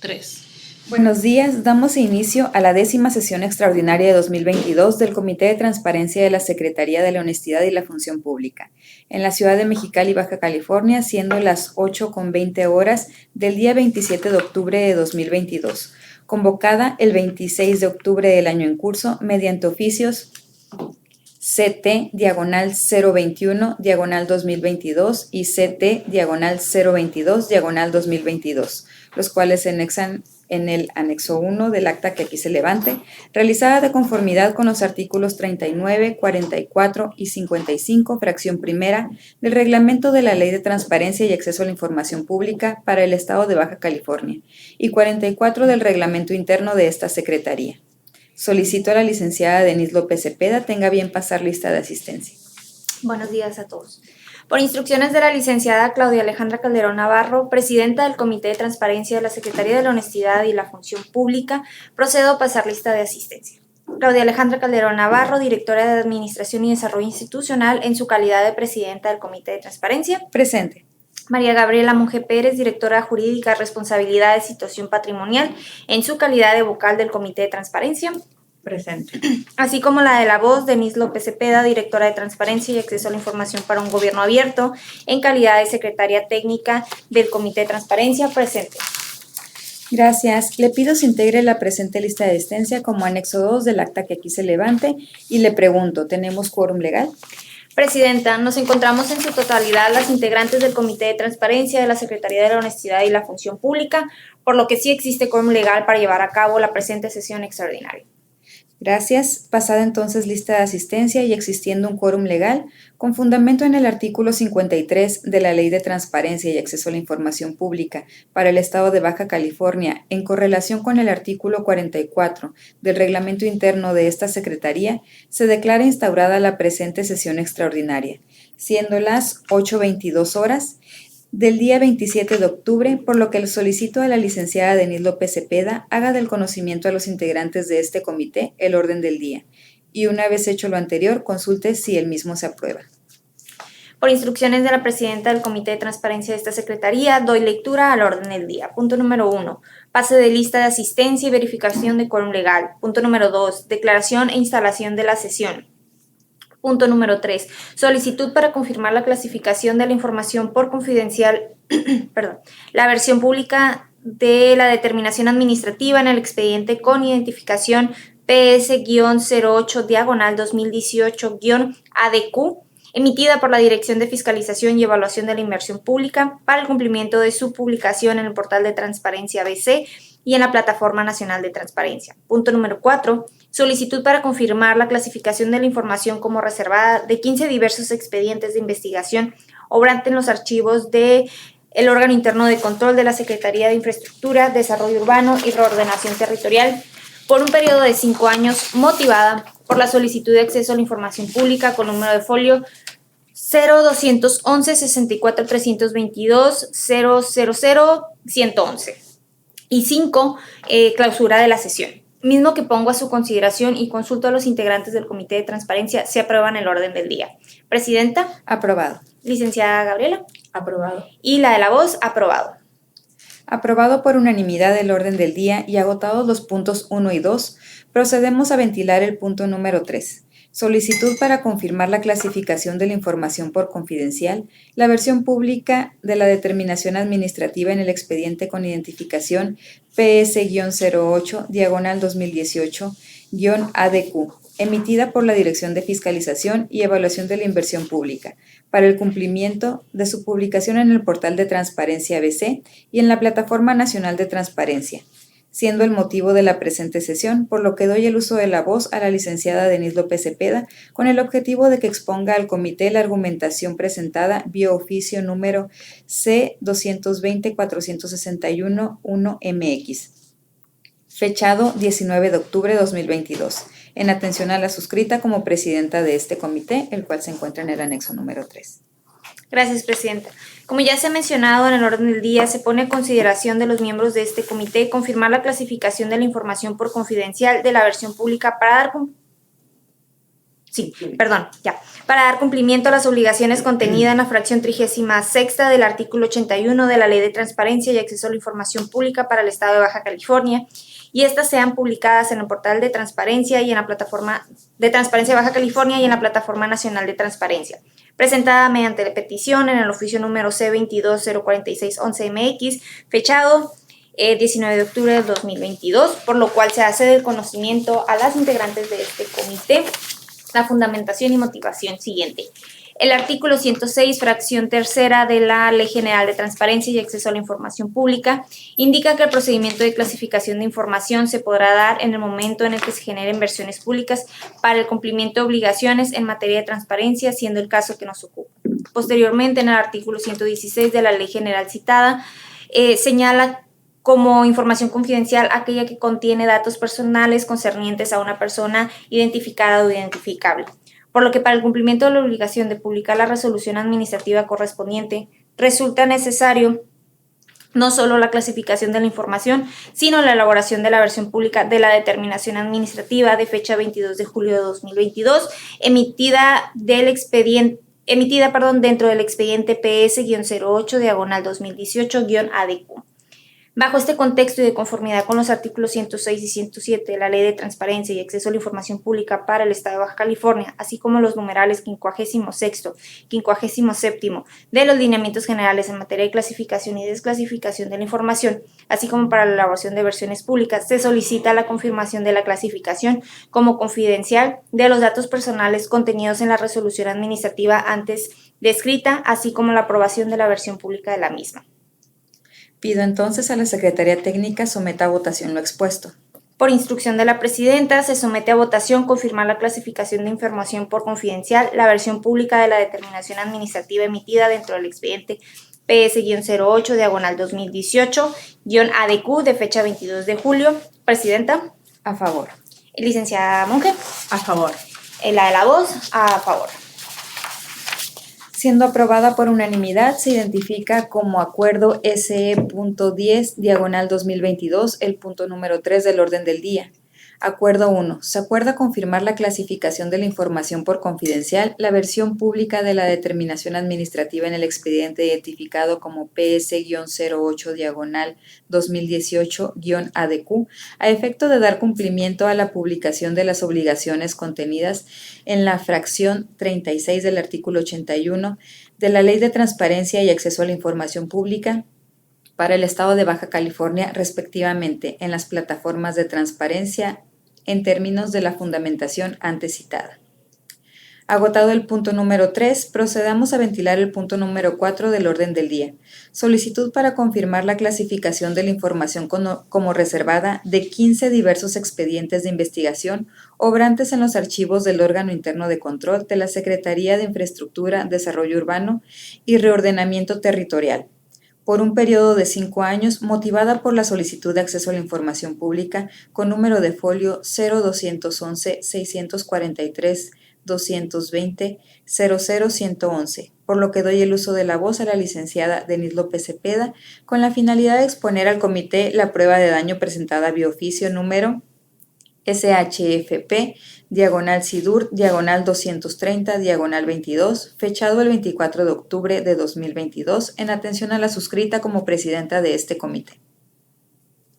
3. Buenos días, damos inicio a la 10ª sesión extraordinaria de 2022 del Comité de Transparencia de la Secretaría de la Honestidad y la Función Pública, en la ciudad de Mexicali, Baja California, siendo las 8:20 horas del día 27 de octubre de 2022, convocada el 26 de octubre del año en curso mediante oficios CT/021/2022 y CT/022/2022, los cuales se anexan en el anexo 1 del acta que aquí se levante, realizada de conformidad con los artículos 39, 44 y 55, fracción primera, del Reglamento de la Ley de Transparencia y Acceso a la Información Pública para el Estado de Baja California y 44 del Reglamento Interno de esta Secretaría. Solicito a la licenciada Denise López Cepeda tenga bien pasar lista de asistencia. Buenos días a todos. Por instrucciones de la licenciada Claudia Alejandra Calderón Navarro, presidenta del Comité de Transparencia de la Secretaría de la Honestidad y la Función Pública, procedo a pasar lista de asistencia. Claudia Alejandra Calderón Navarro, directora de Administración y Desarrollo Institucional, en su calidad de presidenta del Comité de Transparencia. Presente. María Gabriela Monge Pérez, directora jurídica, responsabilidad de situación patrimonial, en su calidad de vocal del Comité de Transparencia. Presente. Así como la de la voz, Denise López Cepeda, directora de Transparencia y Acceso a la Información para un Gobierno Abierto, en calidad de secretaria técnica del Comité de Transparencia, presente. Gracias. Le pido se integre la presente lista de asistencia como anexo 2 del acta que aquí se levante y le pregunto, ¿tenemos quórum legal? Presidenta, nos encontramos en su totalidad las integrantes del Comité de Transparencia de la Secretaría de la Honestidad y la Función Pública, por lo que sí existe quórum legal para llevar a cabo la presente sesión extraordinaria. Gracias. Pasada entonces lista de asistencia y existiendo un quórum legal, con fundamento en el artículo 53 de la Ley de Transparencia y Acceso a la Información Pública para el Estado de Baja California, en correlación con el artículo 44 del Reglamento Interno de esta Secretaría, se declara instaurada la presente sesión extraordinaria, siendo las 8:22 horas del día 27 de octubre, por lo que le solicito a la licenciada Denise López Cepeda haga del conocimiento a los integrantes de este comité el orden del día y una vez hecho lo anterior, consulte si el mismo se aprueba. Por instrucciones de la presidenta del Comité de Transparencia de esta Secretaría, doy lectura al orden del día. Punto número 1. Pase de lista de asistencia y verificación de quórum legal. Punto número 2. Declaración e instalación de la sesión. Punto número 3. Solicitud para confirmar la clasificación de la información por confidencial, la versión pública de la determinación administrativa en el expediente con identificación PS-08/2018-ADQ, emitida por la Dirección de Fiscalización y Evaluación de la Inversión Pública para el cumplimiento de su publicación en el portal de Transparencia ABC y en la Plataforma Nacional de Transparencia. Punto número 4. Solicitud para confirmar la clasificación de la información como reservada de 15 diversos expedientes de investigación obrantes en los archivos del órgano interno de control de la Secretaría de Infraestructura, Desarrollo Urbano y Reordenación Territorial por un periodo de 5 años, motivada por la solicitud de acceso a la información pública con número de folio 0211-64-322-000-111. Y 5, clausura de la sesión. Mismo que pongo a su consideración y consulto a los integrantes del Comité de Transparencia, se aprueban el orden del día. Presidenta. Aprobado. Licenciada Gabriela. Aprobado. Y la de la voz, aprobado. Aprobado por unanimidad el orden del día y agotados los puntos 1 y 2, procedemos a ventilar el punto número 3. Solicitud para confirmar la clasificación de la información por confidencial, la versión pública de la determinación administrativa en el expediente con identificación PS-08/2018-ADQ, emitida por la Dirección de Fiscalización y Evaluación de la Inversión Pública, para el cumplimiento de su publicación en el portal de Transparencia ABC y en la Plataforma Nacional de Transparencia, siendo el motivo de la presente sesión, por lo que doy el uso de la voz a la licenciada Denise López Cepeda con el objetivo de que exponga al comité la argumentación presentada vía oficio número C-220-461-1MX, fechado 19 de octubre de 2022, en atención a la suscrita como presidenta de este comité, el cual se encuentra en el anexo número 3. Gracias, Presidenta. Como ya se ha mencionado en el orden del día, se pone a consideración de los miembros de este comité confirmar la clasificación de la información por confidencial de la versión pública para dar Sí, perdón, ya. Para dar cumplimiento a las obligaciones contenidas en la fracción 36ª del artículo 81 de la Ley de Transparencia y Acceso a la Información Pública para el Estado de Baja California, y estas sean publicadas en el portal de transparencia y en la plataforma de Transparencia de Baja California y en la Plataforma Nacional de Transparencia. Presentada mediante la petición en el oficio número C2204611MX, fechado 19 de octubre del 2022, por lo cual se hace del conocimiento a las integrantes de este comité la fundamentación y motivación siguiente. El artículo 106, fracción tercera de la Ley General de Transparencia y Acceso a la Información Pública, indica que el procedimiento de clasificación de información se podrá dar en el momento en el que se generen versiones públicas para el cumplimiento de obligaciones en materia de transparencia, siendo el caso que nos ocupa. Posteriormente, en el artículo 116 de la Ley General citada, señala como información confidencial aquella que contiene datos personales concernientes a una persona identificada o identificable, por lo que para el cumplimiento de la obligación de publicar la resolución administrativa correspondiente resulta necesario no solo la clasificación de la información, sino la elaboración de la versión pública de la determinación administrativa de fecha 22 de julio de 2022, emitida dentro del expediente PS-08/2018-ADQ. Bajo este contexto y de conformidad con los artículos 106 y 107 de la Ley de Transparencia y Acceso a la Información Pública para el Estado de Baja California, así como los numerales 56º, 57º de los lineamientos generales en materia de clasificación y desclasificación de la información, así como para la elaboración de versiones públicas, se solicita la confirmación de la clasificación como confidencial de los datos personales contenidos en la resolución administrativa antes descrita, así como la aprobación de la versión pública de la misma. Pido entonces a la Secretaría Técnica someta a votación lo expuesto. Por instrucción de la Presidenta, se somete a votación confirmar la clasificación de información por confidencial, la versión pública de la determinación administrativa emitida dentro del expediente PS-08/2018-ADQ de fecha 22 de julio. Presidenta. A favor. Licenciada Monge. A favor. La de la voz. A favor. Siendo aprobada por unanimidad, se identifica como acuerdo SE.10/2022 el punto número 3 del orden del día. Acuerdo 1. Se acuerda confirmar la clasificación de la información por confidencial, la versión pública de la determinación administrativa en el expediente identificado como PS-08/2018-ADQ, a efecto de dar cumplimiento a la publicación de las obligaciones contenidas en la fracción 36 del artículo 81 de la Ley de Transparencia y Acceso a la Información Pública para el Estado de Baja California, respectivamente, en las plataformas de transparencia en términos de la fundamentación antes citada. Agotado el punto número 3, procedamos a ventilar el punto número 4 del orden del día. Solicitud para confirmar la clasificación de la información como reservada de 15 diversos expedientes de investigación obrantes en los archivos del órgano interno de control de la Secretaría de Infraestructura, Desarrollo Urbano y Reordenamiento Territorial, por un periodo de 5 años, motivada por la solicitud de acceso a la información pública con número de folio 0211-643-220-00111, por lo que doy el uso de la voz a la licenciada Denise López Cepeda, con la finalidad de exponer al comité la prueba de daño presentada vía oficio número SHFP, /SIDUR, /230, fechado el 24 de octubre de 2022, en atención a la suscrita como presidenta de este comité.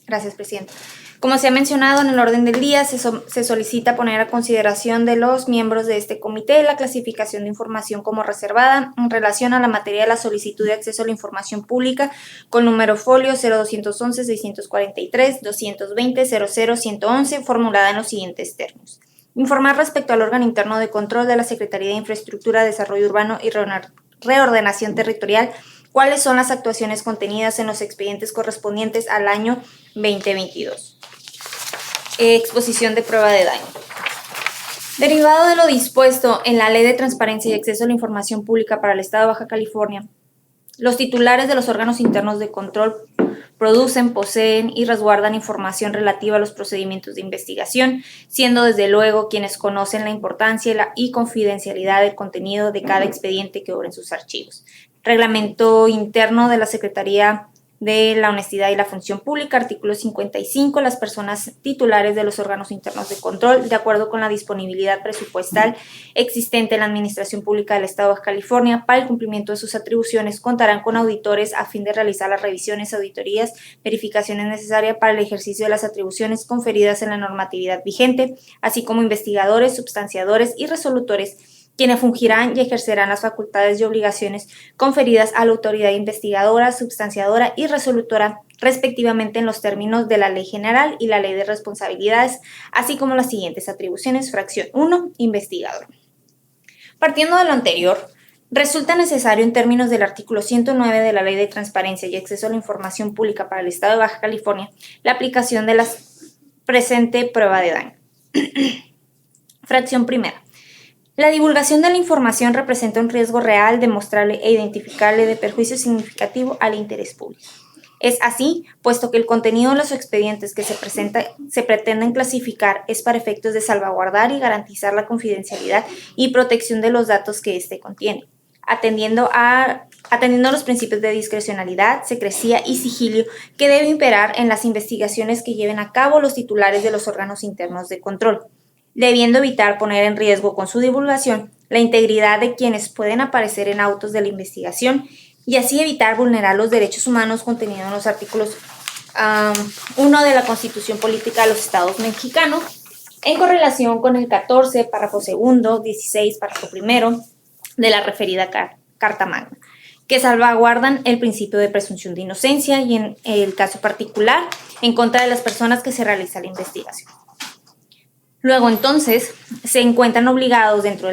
Gracias, Presidenta. Como se ha mencionado en el orden del día, se solicita poner a consideración de los miembros de este comité la clasificación de información como reservada en relación a la materia de la solicitud de acceso a la información pública con número folio 0211-643-220-00111, formulada en los siguientes términos. Informar respecto al órgano interno de control de la Secretaría de Infraestructura, Desarrollo Urbano y Reordenación Territorial cuáles son las actuaciones contenidas en los expedientes correspondientes al año 2022. Exposición de prueba de daño. Derivado de lo dispuesto en la Ley de Transparencia y Acceso a la Información Pública para el Estado de Baja California, los titulares de los órganos internos de control producen, poseen y resguardan información relativa a los procedimientos de investigación, siendo desde luego quienes conocen la importancia y confidencialidad del contenido de cada expediente que obra en sus archivos. Reglamento interno de la Secretaría de la honestidad y la función pública. Artículo 55. Las personas titulares de los órganos internos de control, de acuerdo con la disponibilidad presupuestal existente en la Administración Pública del Estado de Baja California, para el cumplimiento de sus atribuciones, contarán con auditores a fin de realizar las revisiones, auditorías, verificaciones necesarias para el ejercicio de las atribuciones conferidas en la normatividad vigente, así como investigadores, substanciadores y resolutores, quienes fungirán y ejercerán las facultades y obligaciones conferidas a la autoridad investigadora, substanciadora y resolutora, respectivamente en los términos de la Ley General y la Ley de Responsabilidades, así como las siguientes atribuciones. Fracción 1. Investigador. Partiendo de lo anterior, resulta necesario en términos del artículo 109 de la Ley de Transparencia y Acceso a la Información Pública para el Estado de Baja California la aplicación de la presente prueba de daño. Fracción primera. La divulgación de la información representa un riesgo real, demostrable e identificable de perjuicio significativo al interés público. Es así, puesto que el contenido de los expedientes que se pretenden clasificar es para efectos de salvaguardar y garantizar la confidencialidad y protección de los datos que éste contiene, atendiendo a los principios de discrecionalidad, secrecía y sigilio que debe imperar en las investigaciones que lleven a cabo los titulares de los órganos internos de control, debiendo evitar poner en riesgo con su divulgación la integridad de quienes pueden aparecer en autos de la investigación y así evitar vulnerar los derechos humanos contenidos en los artículos 1 de la Constitución Política de los Estados Mexicanos, en correlación con el 14, párrafo segundo, 16, párrafo primero de la referida Carta Magna, que salvaguardan el principio de presunción de inocencia y, en el caso particular, en contra de las personas que se realiza la investigación. Luego, entonces, se encuentran obligados dentro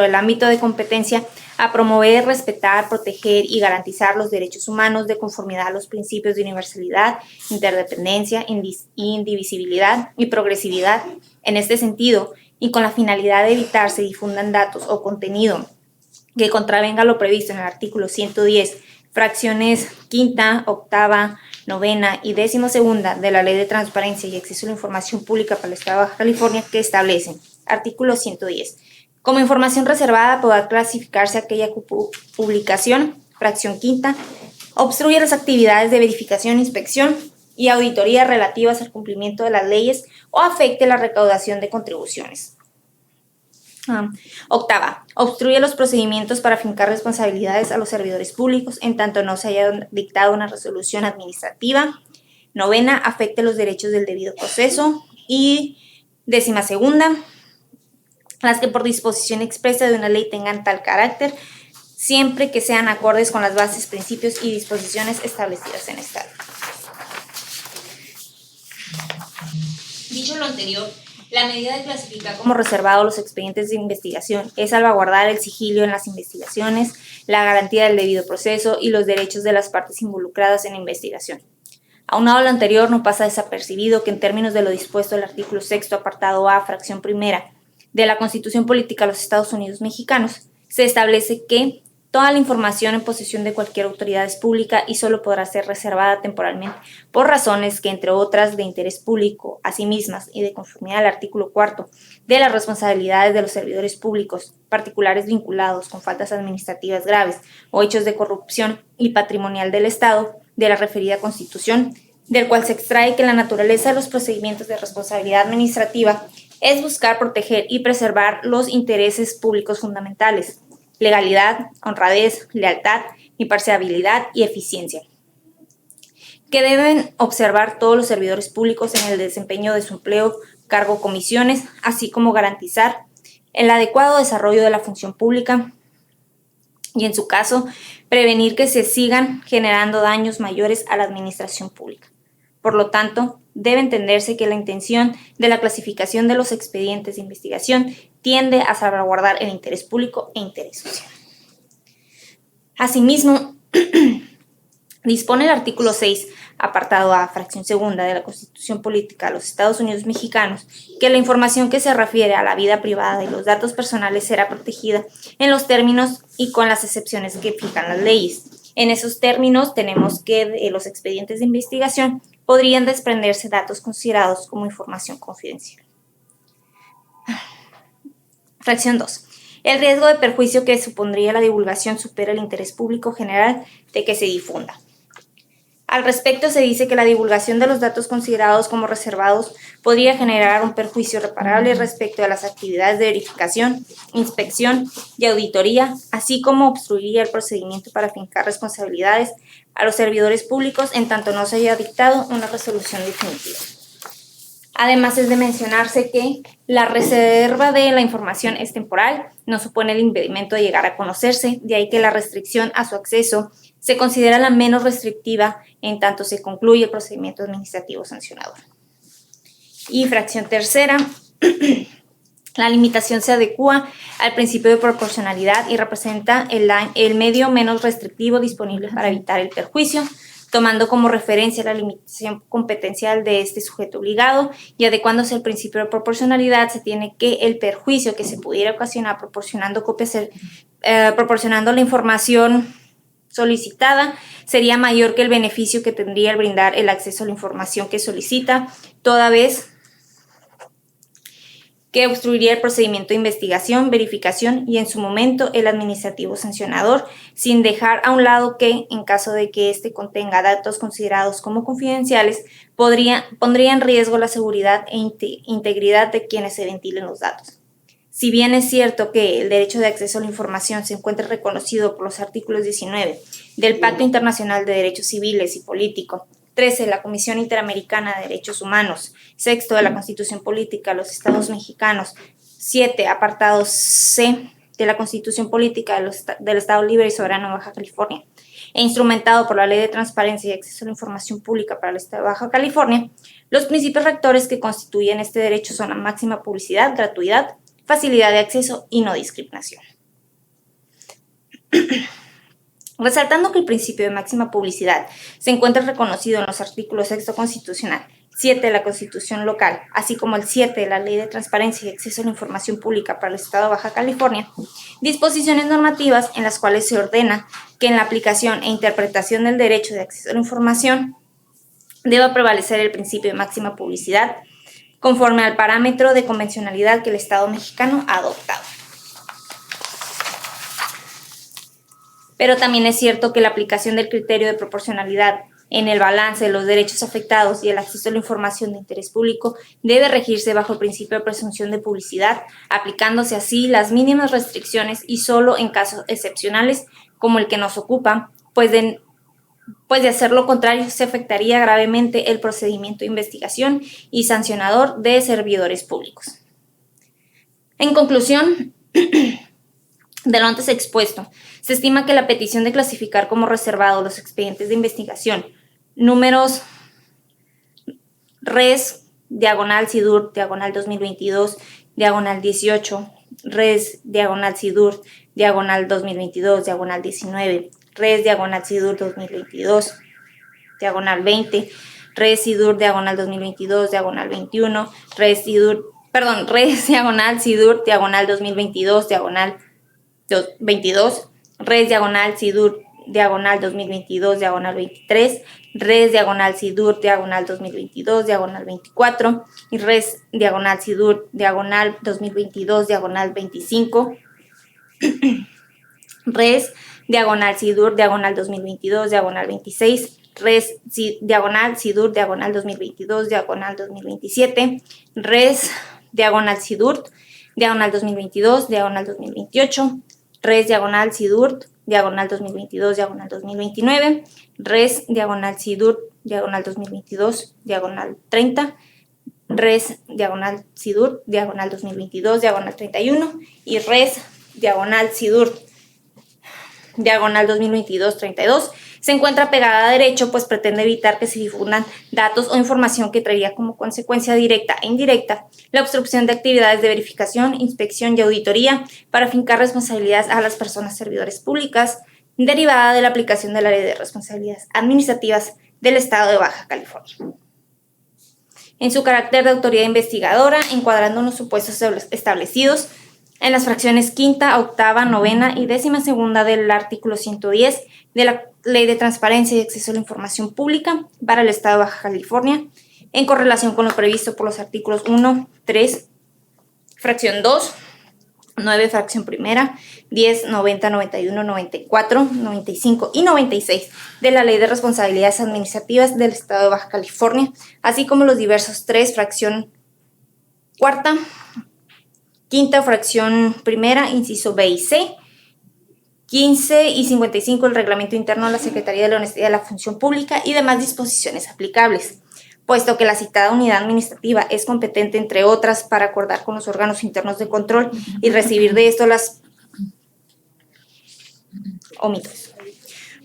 del ámbito de competencia a promover, respetar, proteger y garantizar los derechos humanos de conformidad a los principios de universalidad, interdependencia, indivisibilidad y progresividad. En este sentido, y con la finalidad de evitar se difundan datos o contenido que contravenga lo previsto en el artículo 110, fracciones quinta, octava, novena y 12ª de la Ley de Transparencia y Acceso a la Información Pública para el Estado de Baja California, que establecen: artículo 110. Como información reservada podrá clasificarse aquella publicación, fracción quinta, obstruye las actividades de verificación, inspección y auditoría relativas al cumplimiento de las leyes o afecte la recaudación de contribuciones. Octava, obstruye los procedimientos para fincar responsabilidades a los servidores públicos en tanto no se haya dictado una resolución administrativa. Novena, afecte los derechos del debido proceso. Y 12ª, las que por disposición expresa de una ley tengan tal carácter, siempre que sean acordes con las bases, principios y disposiciones establecidas en esta ley. Dicho lo anterior, la medida de clasificar como reservado los expedientes de investigación es salvaguardar el sigilio en las investigaciones, la garantía del debido proceso y los derechos de las partes involucradas en la investigación. Aunado a lo anterior, no pasa desapercibido que en términos de lo dispuesto el artículo 6, apartado A, fracción primera de la Constitución Política de los Estados Unidos Mexicanos, se establece que toda la información en posesión de cualquier autoridad es pública y solo podrá ser reservada temporalmente por razones que, entre otras, de interés público a sí mismas y de conformidad al artículo 4 de las responsabilidades de los servidores públicos, particulares vinculados con faltas administrativas graves o hechos de corrupción y patrimonial del Estado, de la referida Constitución, del cual se extrae que la naturaleza de los procedimientos de responsabilidad administrativa es buscar, proteger y preservar los intereses públicos fundamentales: legalidad, honradez, lealtad, imparcialidad y eficiencia, que deben observar todos los servidores públicos en el desempeño de su empleo, cargo o comisiones, así como garantizar el adecuado desarrollo de la función pública y, en su caso, prevenir que se sigan generando daños mayores a la administración pública. Por lo tanto, debe entenderse que la intención de la clasificación de los expedientes de investigación tiende a salvaguardar el interés público e interés social. Asimismo, dispone el artículo 6, apartado A, fracción segunda de la Constitución Política de los Estados Unidos Mexicanos, que la información que se refiere a la vida privada y los datos personales será protegida en los términos y con las excepciones que fijan las leyes. En esos términos tenemos que de los expedientes de investigación podrían desprenderse datos considerados como información confidencial. Fracción 2. El riesgo de perjuicio que supondría la divulgación supera el interés público general de que se difunda. Al respecto, se dice que la divulgación de los datos considerados como reservados podría generar un perjuicio reparable respecto a las actividades de verificación, inspección y auditoría, así como obstruiría el procedimiento para fincar responsabilidades a los servidores públicos en tanto no se haya dictado una resolución definitiva. Además, es de mencionarse que la reserva de la información es temporal, no supone el impedimento de llegar a conocerse, de ahí que la restricción a su acceso se considera la menos restrictiva en tanto se concluye el procedimiento administrativo sancionador. Y fracción tercera, la limitación se adecúa al principio de proporcionalidad y representa el medio menos restrictivo disponible para evitar el perjuicio, tomando como referencia la limitación competencial de este sujeto obligado y adecuándose al principio de proporcionalidad, se tiene que el perjuicio que se pudiera ocasionar proporcionando la información solicitada sería mayor que el beneficio que tendría al brindar el acceso a la información que solicita, toda vez que obstruiría el procedimiento de investigación, verificación y en su momento el administrativo sancionador, sin dejar a un lado que, en caso de que éste contenga datos considerados como confidenciales, pondría en riesgo la seguridad e integridad de quienes se ventilen los datos. Si bien es cierto que el derecho de acceso a la información se encuentra reconocido por los artículos 19 del Pacto Internacional de Derechos Civiles y Políticos, 13 de la Comisión Interamericana de Derechos Humanos, 6 de la Constitución Política de los Estados Mexicanos, 7 apartado C de la Constitución Política del Estado Libre y Soberano de Baja California, e instrumentado por la Ley de Transparencia y Acceso a la Información Pública para el Estado de Baja California, los principios rectores que constituyen este derecho son la máxima publicidad, gratuidad, facilidad de acceso y no discriminación. Resaltando que el principio de máxima publicidad se encuentra reconocido en los artículos 6 constitucional, 7 de la Constitución local, así como el 7 de la Ley de Transparencia y Acceso a la Información Pública para el Estado de Baja California, disposiciones normativas en las cuales se ordena que en la aplicación e interpretación del derecho de acceso a la información deba prevalecer el principio de máxima publicidad conforme al parámetro de convencionalidad que el Estado mexicano ha adoptado. Pero también es cierto que la aplicación del criterio de proporcionalidad en el balance de los derechos afectados y el acceso a la información de interés público debe regirse bajo el principio de presunción de publicidad, aplicándose así las mínimas restricciones y solo en casos excepcionales como el que nos ocupa, pues de hacer lo contrario se afectaría gravemente el procedimiento de investigación y sancionador de servidores públicos. En conclusión, de lo antes expuesto, se estima que la petición de clasificar como reservados los expedientes de investigación números res /SIDUR /2022 /18, res /SIDUR /2022 /19, res /SIDUR 2022 /20, res SIDUR /2022 /21, res SIDUR /SIDUR 2022, res SIDUR 2022 /23, res SIDUR 2022 /24 y res SIDUR 2022 /25, res SIDUR 2022 /26, res SIDUR 2022 /2027, res SIDUR 2022 /2028, res SIDUR 2022 /2029, res SIDUR 2022 /30, res SIDUR 2022 /31 y res SIDUR 2022 /32, se encuentra pegada a derecho, pues pretende evitar que se difundan datos o información que traería como consecuencia directa e indirecta la obstrucción de actividades de verificación, inspección y auditoría para fincar responsabilidades a las personas servidores públicas derivada de la aplicación de la Ley de Responsabilidades Administrativas del Estado de Baja California. En su carácter de autoridad investigadora, encuadrando los supuestos establecidos en las fracciones quinta, octava, novena y 12ª del artículo 110 de la Ley de Transparencia y Acceso a la Información Pública para el Estado de Baja California, en correlación con lo previsto por los artículos 1, 3, fracción 2, 9, fracción primera, 10, 90, 91, 94, 95 y 96 de la Ley de Responsabilidades Administrativas del Estado de Baja California, así como los diversos 3, fracción cuarta, quinta, fracción primera, inciso B y C, 15 y 55 del Reglamento Interno de la Secretaría de la Honestidad de la Función Pública y demás disposiciones aplicables. Puesto que la citada unidad administrativa es competente, entre otras, para acordar con los órganos internos de control y recibir de esto las omitos.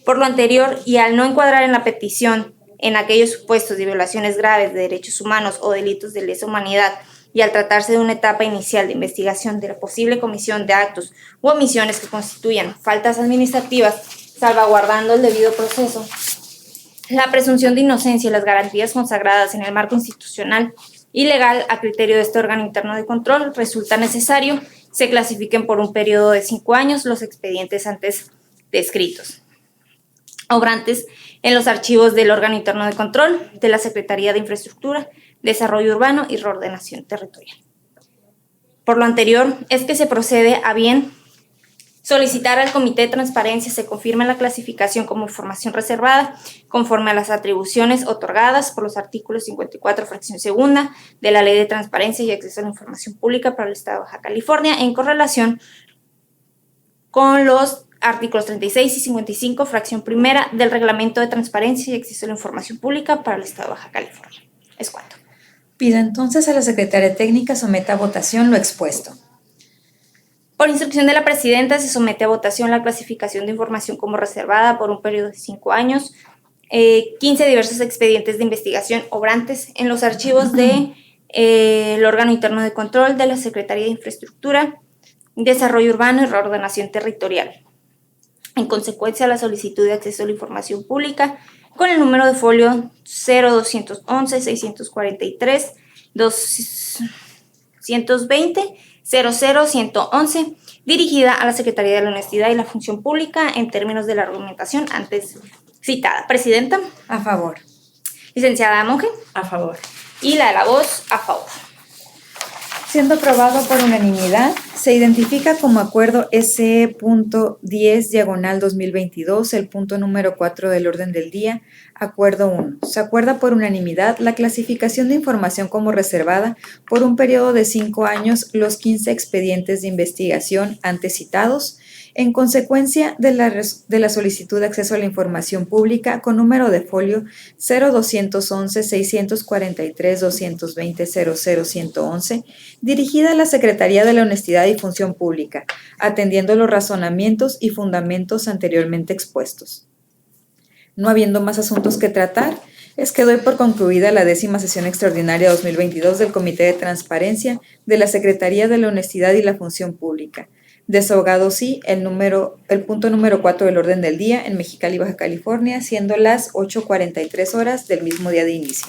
Por lo anterior, y al no encuadrar en la petición en aquellos supuestos de violaciones graves de derechos humanos o delitos de lesa humanidad, y al tratarse de una etapa inicial de investigación de la posible comisión de actos u omisiones que constituyan faltas administrativas, salvaguardando el debido proceso, la presunción de inocencia y las garantías consagradas en el marco institucional y legal a criterio de este órgano interno de control, resulta necesario se clasifiquen por un periodo de 5 años los expedientes antes descritos, obrantes en los archivos del órgano interno de control de la Secretaría de Infraestructura, Desarrollo Urbano y Reordenación Territorial. Por lo anterior, es que se procede a bien solicitar al Comité de Transparencia se confirme la clasificación como información reservada conforme a las atribuciones otorgadas por los artículos 54, fracción segunda de la Ley de Transparencia y Acceso a la Información Pública para el Estado de Baja California en correlación con los artículos 36 y 55, fracción primera del Reglamento de Transparencia y Acceso a la Información Pública para el Estado de Baja California. Es cuanto. Pido entonces a la Secretaria Técnica someta a votación lo expuesto. Por instrucción de la Presidenta, se somete a votación la clasificación de información como reservada por un periodo de 5 años, 15 diversos expedientes de investigación obrantes en los archivos del órgano interno de control de la Secretaría de Infraestructura, Desarrollo Urbano y Reordenación Territorial. En consecuencia, la solicitud de acceso a la información pública con el número de folio 0211 643 220 00111, dirigida a la Secretaría de la Honestidad y la Función Pública en términos de la argumentación antes citada. Presidenta. A favor. Licenciada Monge. A favor. Y la de la voz, a favor. Siendo aprobado por unanimidad, se identifica como acuerdo SE.10/2022 el punto número 4 del orden del día. Acuerdo 1. Se acuerda por unanimidad la clasificación de información como reservada por un periodo de 5 años los 15 expedientes de investigación antes citados, en consecuencia de la solicitud de acceso a la información pública con número de folio 0211 643 220 00111, dirigida a la Secretaría de la Honestidad y Función Pública, atendiendo los razonamientos y fundamentos anteriormente expuestos. No habiendo más asuntos que tratar, es que doy por concluida la 10ª sesión extraordinaria 2022 del Comité de Transparencia de la Secretaría de la Honestidad y la Función Pública. Desahogado sí el punto número 4 del orden del día en Mexicali, Baja California, siendo las 8:43 horas del mismo día de inicio.